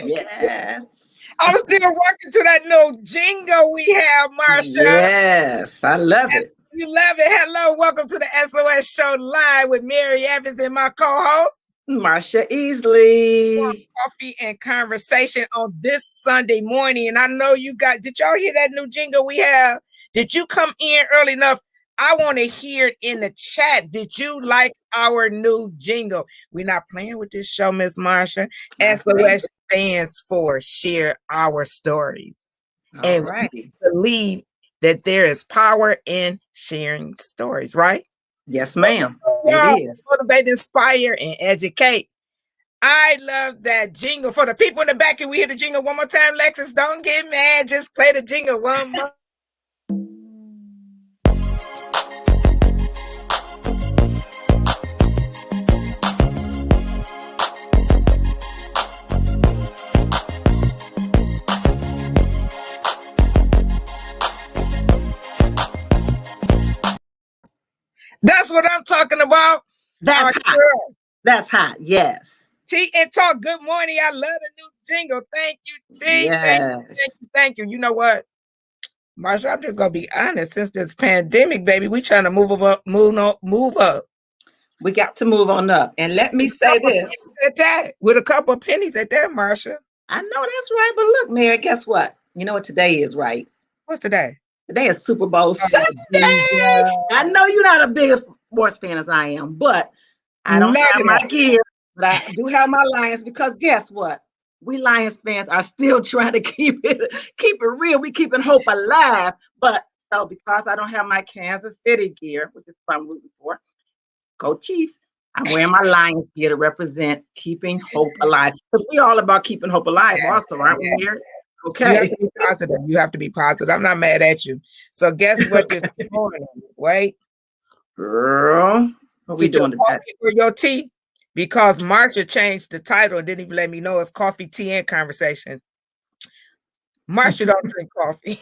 Yes. I'm still working to that new jingle we have, Marsha. Yes, I love it. You love it. Hello, welcome to the SOS Show Live with Mary Evans and my co-host, Marsha Easley. Coffee and conversation on this Sunday morning. And I know you got, did y'all hear that new jingle we have? Did you come in early enough? I want to hear it in the chat. Did you like our new jingle? We're not playing with this show, Miss Marsha. SOS stands for Share Our Stories. All righty. Believe that there is power in sharing stories, right? Yes, ma'am. It is. Motivate, inspire, and educate. I love that jingle. For the people in the back, can we hear the jingle one more time, Lexus? Don't get mad. Just play the jingle one more. That's what I'm talking about. That's hot. Girl. That's hot. Yes. T and Talk. Good morning. I love the new jingle. Thank you, T. Yes. Thank you. You know what, Marsha? I'm just gonna be honest. Since this pandemic, baby, we trying to move up. We got to move on up. And let me say this. At that, with a couple of pennies at that, Marsha. I know that's right. But look, Mary, guess what? You know what today is, right? What's today? Today is Super Bowl Sunday. I know you're not a big sports fan as I am, but I don't have my gear, but I do have my Lions because guess what? We Lions fans are still trying to keep it real. We keeping hope alive. But so because I don't have my Kansas City gear, which is what I'm rooting for, go Chiefs. I'm wearing my Lions gear to represent keeping hope alive. Because we all about keeping hope alive also, aren't we here? Okay. You have to be positive. You have to be positive. I'm not mad at you. So guess what this morning? Wait. Girl, what we doing today? For your tea? Because Marsha changed the title and didn't even let me know it's coffee, tea, and conversation. Marsha don't drink coffee.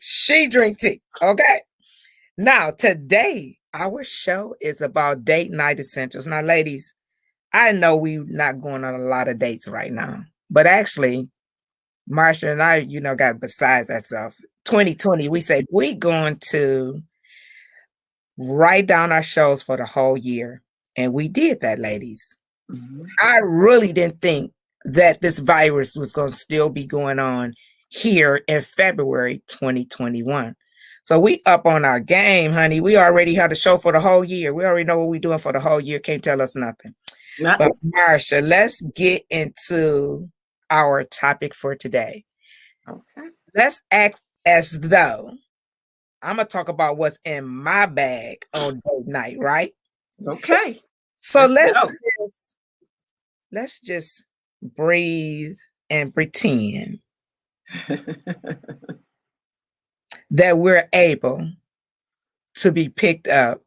She drink tea. Okay. Now, today, our show is about date night essentials. Now, ladies, I know we're not going on a lot of dates right now. But actually, Marsha and I, got besides ourselves. 2020, we said we're going to write down our shows for the whole year. And we did that, ladies. Mm-hmm. I really didn't think that this virus was going to still be going on here in February 2021. So we up on our game, honey. We already had a show for the whole year. We already know what we're doing for the whole year. Can't tell us nothing. But Marsha, let's get into our topic for today. Okay. Let's act as though I'm going to talk about what's in my bag on date night, right? Okay. So let's just breathe and pretend that we're able to be picked up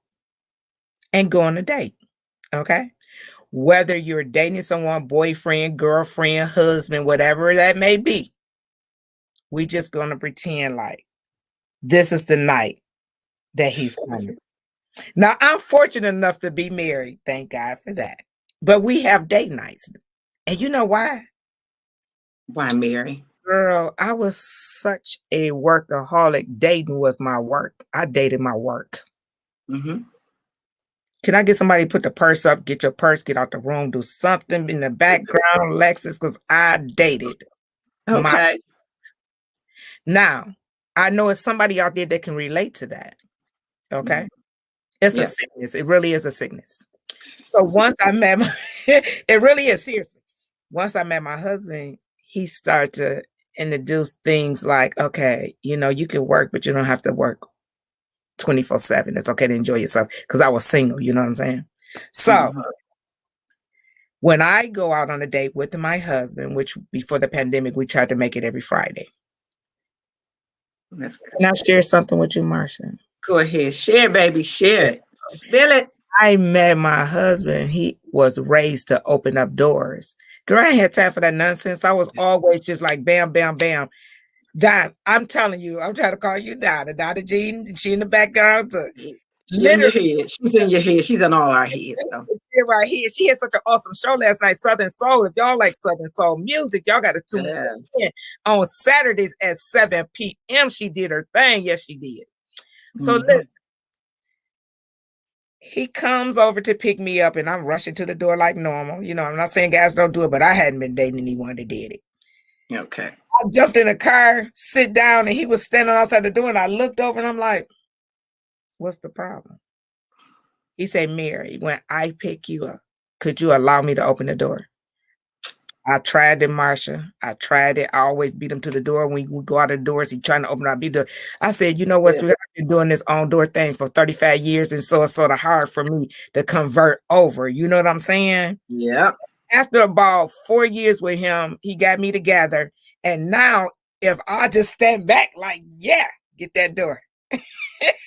and go on a date. Okay. Whether you're dating someone, boyfriend, girlfriend, husband, whatever that may be, we just going to pretend like this is the night that he's coming. Now, I'm fortunate enough to be married. Thank God for that. But we have date nights. And you know why? Why, Mary? Girl, I was such a workaholic. Dating was my work. I dated my work. Mm-hmm. Can I get somebody to put the purse up, get your purse, get out the room, do something in the background, Lexus, because I dated. Okay. Now, I know it's somebody out there that can relate to that. Okay. It's a sickness. It really is a sickness. So once I met it really is, seriously. Once I met my husband, he started to introduce things like, okay, you can work, but you don't have to work 24/7. It's okay to enjoy yourself, because I was single, you know what I'm saying? So when I go out on a date with my husband, which before the pandemic, we tried to make it every Friday. Can I share something with you, Marsha? Go ahead. Share, baby. Share it. Spill it. I met my husband. He was raised to open up doors. Girl, I ain't had time for that nonsense. I was always just like bam, bam, bam. Don, I'm telling you, I'm trying to call you Donna. Donna Jean, she in the background too. She in your head. She's in your head. She's in all our heads, though. Right here. She had such an awesome show last night, Southern Soul. If y'all like Southern Soul music, y'all got to tune in. On Saturdays at 7 p.m. She did her thing. Yes, she did. So listen, he comes over to pick me up, and I'm rushing to the door like normal. You know, I'm not saying guys don't do it, but I hadn't been dating anyone that did it. Okay. I jumped in the car, sit down, and he was standing outside the door, and I looked over, and I'm like, what's the problem? He said, Mary, when I pick you up, could you allow me to open the door? I tried it, Marsha. I tried it. I always beat him to the door. When we go out of the doors, he trying to open up. I said, you know what, sweetheart, I've been doing this on-door thing for 35 years, and so it's sort of hard for me to convert over. You know what I'm saying? Yeah. After about 4 years with him, he got me together. And now, if I just stand back like, yeah, get that door.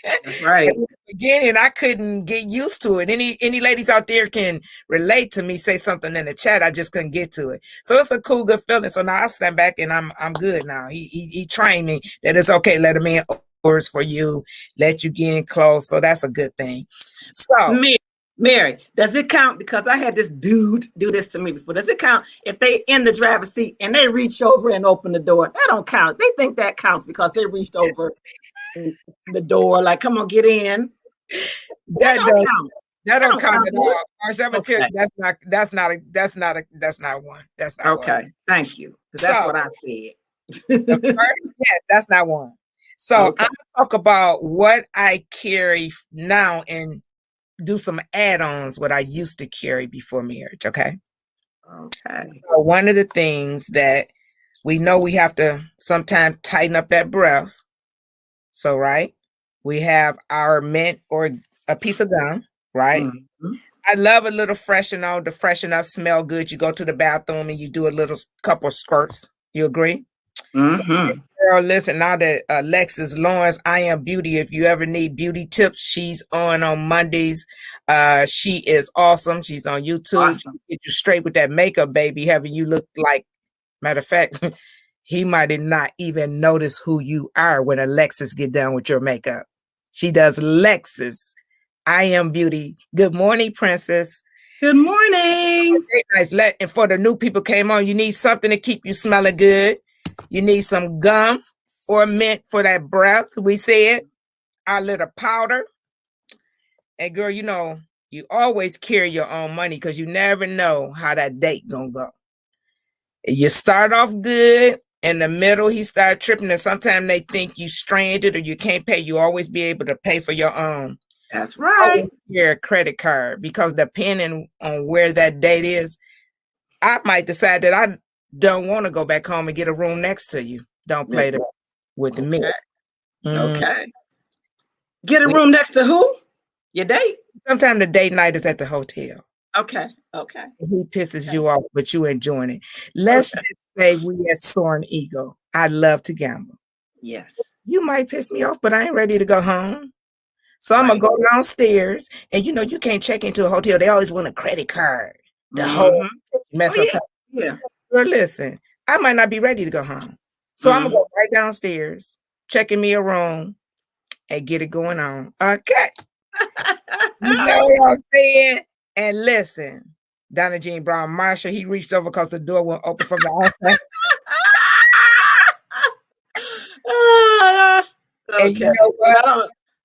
That's right. Again, I couldn't get used to it. Any ladies out there can relate to me, say something in the chat. I just couldn't get to it. So it's a cool, good feeling. So now I stand back and I'm good now. He trained me that it's okay, let him in doors for you, let you get in close. So that's a good thing. So Mary, does it count? Because I had this dude do this to me before. Does it count if they in the driver's seat and they reach over and open the door? That don't count. They think that counts because they reached over the door, like, come on, get in. That don't count. That don't count at all. Marsha, I'm gonna tell you, that's not one. That's not okay. One. Thank you. That's what I said. That's not one. So I'm gonna talk about what I carry now and do some add-ons what I used to carry before marriage. Okay. So one of the things that we know we have to sometimes tighten up that breath. So, right, we have our mint or a piece of gum, right? Mm-hmm. I love a little freshen on to freshen up, smell good. You go to the bathroom and you do a little couple squirts. You agree? Mm-hmm. Girl, listen, now that Alexis Lawrence, I Am Beauty, if you ever need beauty tips, she's on Mondays. She is awesome. She's on YouTube. Awesome. She get you straight with that makeup, baby, having you look like, matter of fact, he might not even notice who you are when Alexis get done with your makeup. She does Lexus. I Am Beauty. Good morning, Princess. Good morning. Nice. And for the new people came on, you need something to keep you smelling good. You need some gum or mint for that breath. We said our little powder. And girl, you know, you always carry your own money because you never know how that date gonna go. You start off good. In the middle, he started tripping, and sometimes they think you stranded or you can't pay. You always be able to pay for your own. That's right. Your credit card, because depending on where that date is, I might decide that I don't want to go back home and get a room next to you. Don't play that with me. Okay. Get a room next to who? Your date? Sometimes the date night is at the hotel. Okay. He pisses you off, but you enjoying it. Let's just say we at Soaring Eagle. I love to gamble. Yes. You might piss me off, but I ain't ready to go home. So I'm going to go downstairs, and you know, you can't check into a hotel. They always want a credit card. The whole mess up. Yeah. Well, listen, I might not be ready to go home. So I'm going to go right downstairs, checking me a room, and get it going on. Okay. You know what I'm saying? And listen, Donna Jean Brown, Marsha, he reached over because the door won't open from the outside. And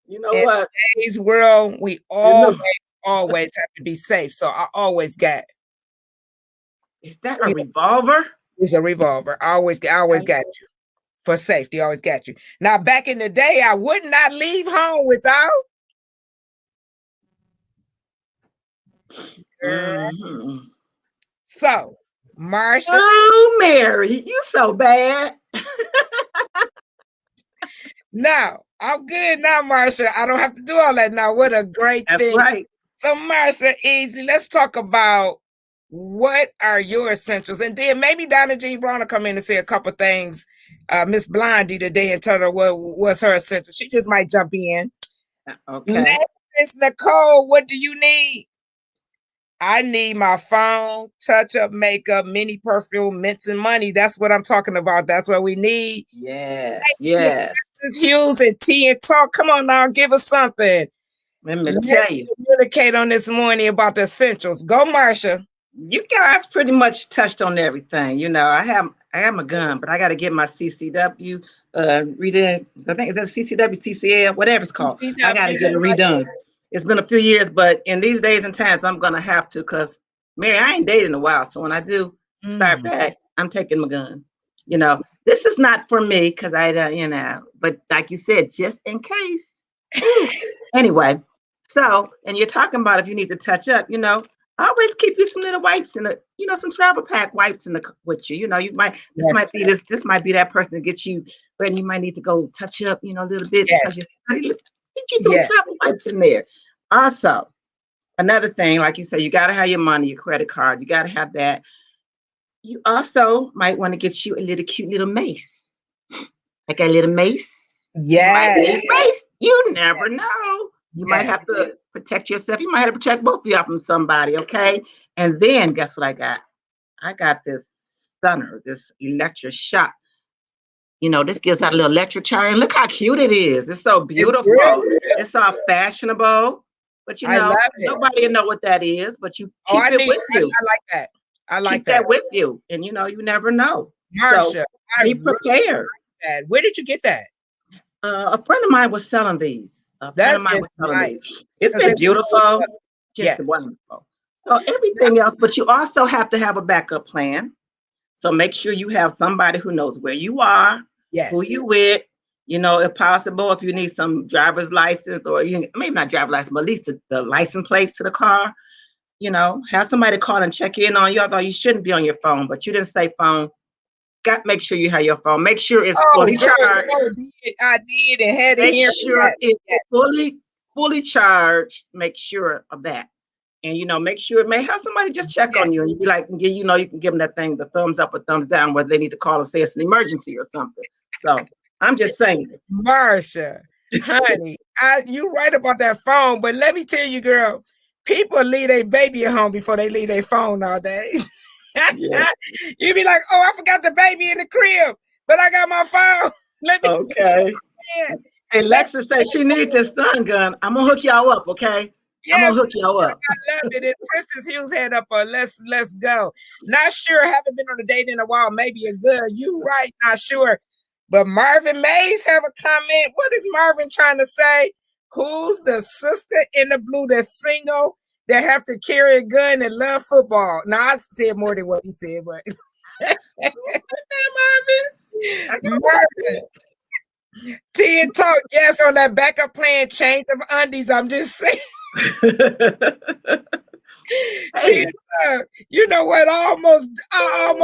you know what? In today's world, we always have to be safe. So I always got. Is that a revolver? It's a revolver. I always got you. For safety, always got you. Now, back in the day, I would not leave home without. Mm-hmm. So, Marsha. Oh, Mary, you so bad. Now, I'm good now, Marsha. I don't have to do all that now. What a great thing. That's right. So, Marsha, Easley, let's talk about what are your essentials. And then maybe Donna Jean Brown will come in and say a couple things. Miss Blondie today and tell her what was her essential. She just might jump in. Okay. Miss Nicole, what do you need? I need my phone, touch-up, makeup, mini perfume, mints, and money. That's what I'm talking about. That's what we need. Yes. Hughes and tea and talk. Come on now, give us something. Let me tell you. Communicate on this morning about the essentials. Go, Marsha. You guys pretty much touched on everything. You know, I have a gun, but I got to get my CCW redone. I think is that CCW, TCL, whatever it's called. I got to get it redone. It's been a few years, but in these days and times, I'm gonna have to, because Mary, I ain't dated in a while. So when I do start back, I'm taking my gun. You know, this is not for me because I don't, you know, but like you said, just in case. Anyway, so, and you're talking about if you need to touch up, you know, always keep you some little wipes in the, you know, some travel pack wipes in the with you. You know, you might this might be that person to get you, but you might need to go touch up, you know, a little bit because you're studying. Get you some travel wipes in there. Also, another thing, like you said, you got to have your money, your credit card. You got to have that. You also might want to get you a little cute little mace, like a little mace. Yeah, mace. You never know. You might have to protect yourself. You might have to protect both of y'all from somebody, okay? And then guess what I got? I got this stunner, this electric shock. You know, this gives out a little electric charge. And look how cute it is. It's so beautiful. It's all fashionable. But you know, nobody know what that is, but you keep it with you. I like that. I like keep that with you. And you know, you never know. Marsha, so be prepared. Like where did you get that? A friend of mine was selling these. It's beautiful. Just wonderful. So everything else, but you also have to have a backup plan. So make sure you have somebody who knows where you are, who you with. You know, if possible, if you need some driver's license, or you maybe not driver's license, but at least the license plates to the car. You know, have somebody call and check in on you. Although you shouldn't be on your phone, but you didn't say phone. Make sure you have your phone. Make sure it's fully charged. I did and had it here. Make sure it's fully charged. Make sure of that. And you know, make sure it may have somebody just check on you, and you be like, you know, you can give them that thing, the thumbs up or thumbs down, whether they need to call and say it's an emergency or something. So I'm just saying, Marsha, honey, you right about that phone, but let me tell you, girl, people leave their baby at home before they leave their phone nowadays. You be like, oh, I forgot the baby in the crib, but I got my phone. Let me Hey, Lexa says she needs this stun gun. I'm gonna hook y'all up, okay? I'm gonna hook y'all up. I love it. And Princess Hughes had up a let's go. Not sure, haven't been on a date in a while. Maybe a good. You right, not sure. But Marvin Mays have a comment. What is Marvin trying to say? Who's the sister in the blue that's single, that have to carry a gun and love football? Now, I said more than what he said, but Marvin. Tea talk, yes, on that backup plan, change of undies. I'm just saying. Hey. You know what? I almost had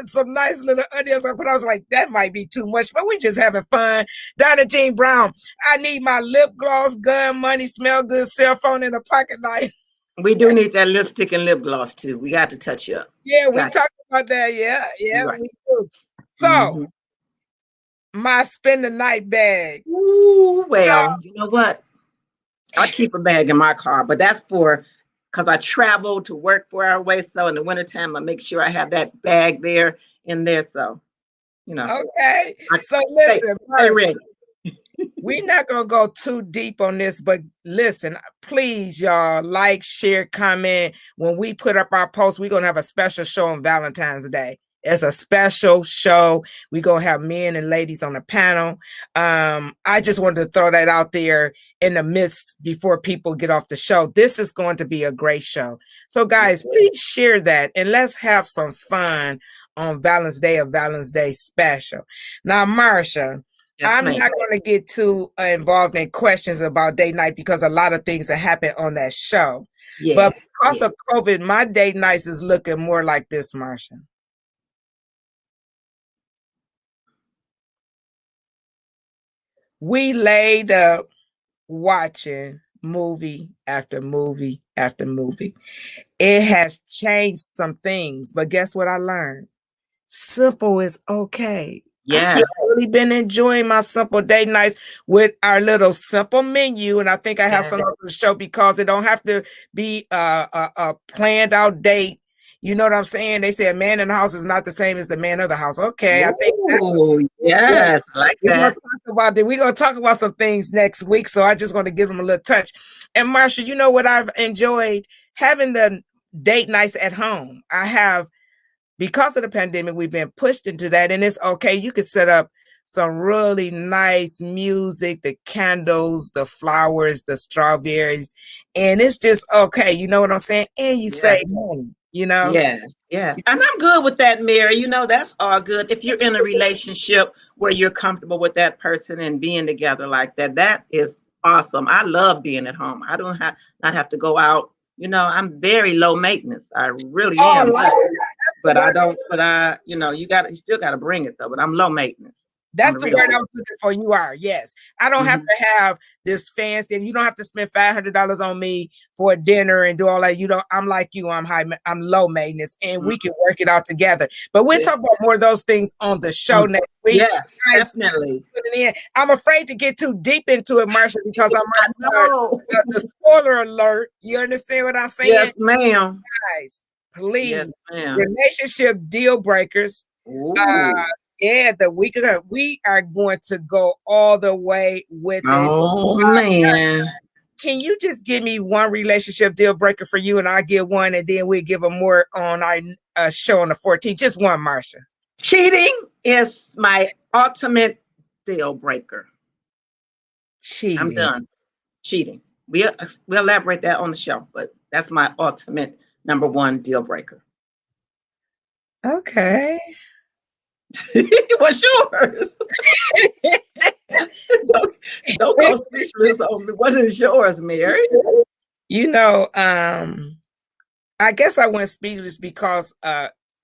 some nice little undies, but I was like, that might be too much. But we just having fun. Donna Jean Brown, I need my lip gloss, gun, money, smell good, cell phone, and a pocket knife. We do need that lipstick and lip gloss too. We got to touch you up. Yeah, we talked about that. Yeah, right. We do. So, my spend the night bag. Ooh, well, you know what? I keep a bag in my car, but that's because I travel to work 4 hours away. So in the wintertime, I make sure I have that bag there in there. So, you know. Okay. So listen, ready. We're not going to go too deep on this, but listen, please, y'all, like, share, comment. When we put up our posts, we're going to have a special show on Valentine's Day. It's a special show. We're going to have men and ladies on the panel. I just wanted to throw that out there in the midst before people get off the show. This is going to be a great show. So, guys, please share that and let's have some fun on Valentine's Day, a Valentine's Day special. Now, Marsha, I'm not going to get too involved in questions about date night because a lot of things that happen on that show. But because of COVID, my date nights is looking more like this, Marsha. We laid up watching movie after movie after movie. It has changed some things, but guess what I learned? Simple is okay. Yeah, I've really been enjoying my simple date nights with our little simple menu, and I think I have some of the show because it don't have to be a planned out date. You know what I'm saying? They say a man in the house is not the same as the man of the house. Okay, I think yes, I like that. We're gonna talk about some things next week, so I just want to give them a little touch. And Marsha, you know what I've enjoyed? Having the date nights at home. I have, because of the pandemic, we've been pushed into that, and it's okay. You can set up some really nice music, the candles, the flowers, the strawberries, and it's just okay. You know what I'm saying? And you save money, you know? Yes, yes. And I'm good with that, Mary. You know, that's all good. If you're in a relationship where you're comfortable with that person and being together like that, that is awesome. I love being at home. I don't not have to go out. You know, I'm very low maintenance. I really am. But I don't, you know, you still got to bring it though, but I'm low maintenance. That's the word I was looking for. You are, yes. I don't have to have this fancy, and you don't have to spend $500 on me for a dinner and do all that. You know, I'm like you. I'm low maintenance, and we can work it out together. But we'll talk about more of those things on the show next week. Yes, definitely. I'm afraid to get too deep into it, Marsha, because I'm the spoiler alert. You understand what I'm saying? Yes, ma'am. Guys, please, relationship deal breakers. Yeah, we are going to go all the way with it. Oh, man. Can you just give me one relationship deal breaker for you, and I'll give one, and then we'll give them more on our show on the 14th. Just one, Marsha. Cheating is my ultimate deal breaker. Cheating. I'm done. Cheating. We'll elaborate that on the show, but that's my ultimate number one deal breaker. Okay. What's yours? don't go speechless on me. What is yours, Mary? You know, I guess I went speechless because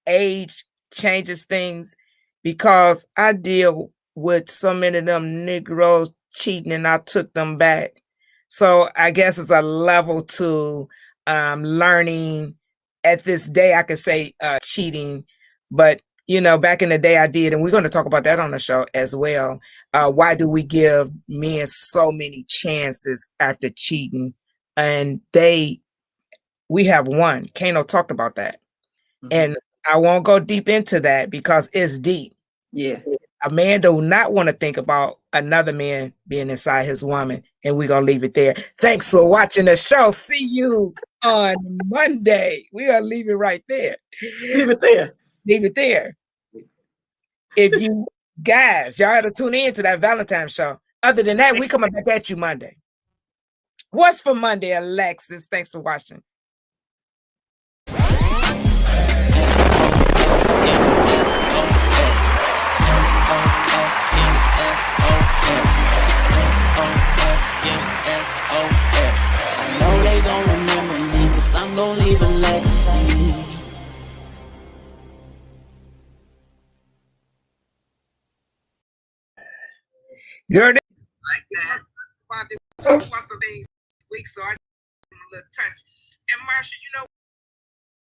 age changes things, because I deal with so many of them Negroes cheating and I took them back. So I guess it's a level to learning at this day. I could say cheating, but you know, back in the day I did, and we're going to talk about that on the show as well. Why do we give men so many chances after cheating? And we have one. Kano talked about that. And I won't go deep into that because it's deep. Yeah. A man do not want to think about another man being inside his woman, and we're going to leave it there. Thanks for watching the show. See you on Monday. We're going to leave it right there. Leave it there. Leave it there. If you guys, y'all had to tune in to that Valentine's show. Other than that, we coming back at you Monday. What's for Monday, Alexis? Thanks for watching. I know they gon' remember me, 'cause I'm gon' leave a legacy. You're like that. Talk about some things this week, so I give a little touch. And Marsha, you know.